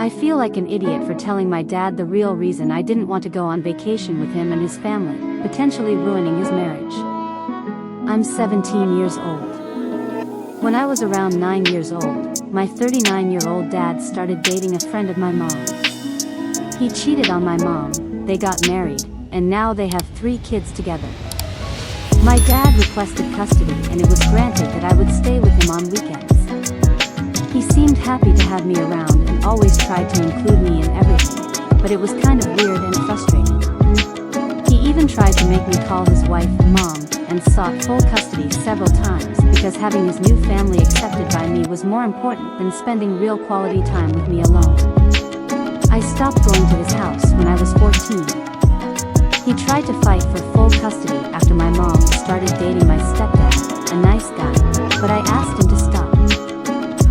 I feel like an idiot for telling my dad the real reason I didn't want to go on vacation with him and his family, potentially ruining his marriage. I'm 17 years old. When I was around 9 years old, my 39-year-old dad started dating a friend of my mom. He cheated on my mom, they got married, and now they have 3 kids together. My dad requested custody and it was granted that I would stay with him on weekends. He seemed happy to have me around and always tried to include me in everything, but it was kind of weird and frustrating. He even tried to make me call his wife Mom and sought full custody several times because having his new family accepted by me was more important than spending real quality time with me alone. I stopped going to his house when I was 14. He tried to fight for full custody after my mom started dating my stepdad, a nice guy, but I asked him to stop.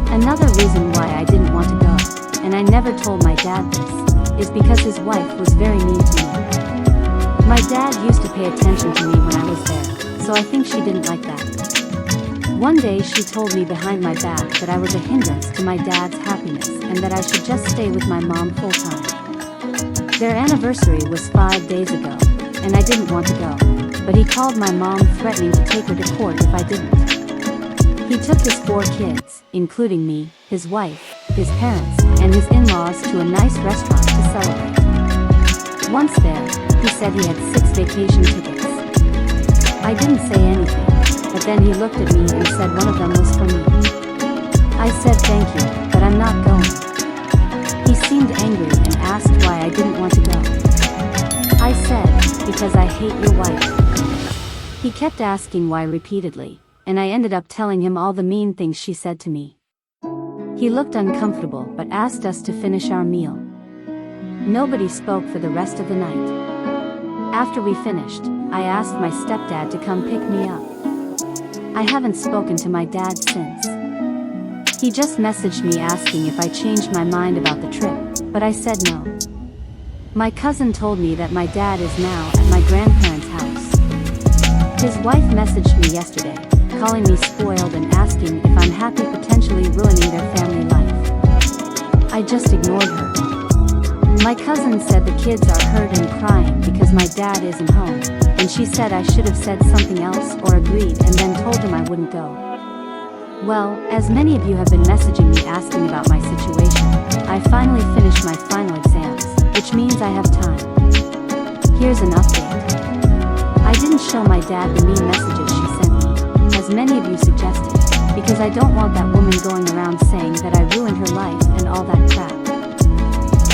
Another reason why I didn't want to go, and I never told my dad this, is because his wife was very mean to me. My dad used to pay attention to me when I was there, so I think she didn't like that. One day she told me behind my back that I was a hindrance to my dad's happiness and that I should just stay with my mom full time. Their anniversary was 5 days ago, and I didn't want to go, but he called my mom threatening to take her to court if I didn't. He took his 4 kids, including me, his wife, his parents, and his in-laws to a nice restaurant to celebrate. Once there, he said he had 6 vacation tickets. I didn't say anything, but then he looked at me and said one of them was for me. I said thank you, but I'm not going. He seemed angry and asked why I didn't want to go. I said, because I hate your wife. He kept asking why repeatedly, and I ended up telling him all the mean things she said to me. He looked uncomfortable but asked us to finish our meal. Nobody spoke for the rest of the night. After we finished, I asked my stepdad to come pick me up. I haven't spoken to my dad since. He just messaged me asking if I changed my mind about the trip, but I said no. My cousin told me that my dad is now at my grandparents' house. His wife messaged me yesterday, calling me spoiled and asking if I'm happy potentially ruining their family life. I just ignored her. My cousin said the kids are hurt and crying because my dad isn't home, and she said I should have said something else or agreed and then told him I wouldn't go. Well, as many of you have been messaging me asking about my situation, I finally finished my final exams, which means I have time. Here's an update. I didn't show my dad the mean messages she sent me, as many of you suggested, because I don't want that woman going around saying that I ruined her life and all that crap.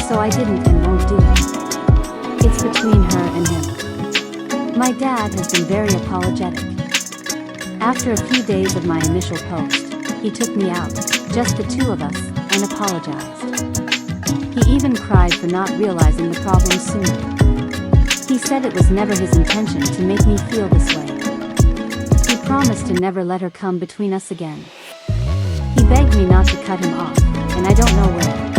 So I didn't and won't do it. It's between her and him. My dad has been very apologetic. After a few days of my initial post, he took me out, just the 2 of us, and apologized. He even cried for not realizing the problem sooner. He said it was never his intention to make me feel this way. He promised to never let her come between us again. He begged me not to cut him off, and I don't know where.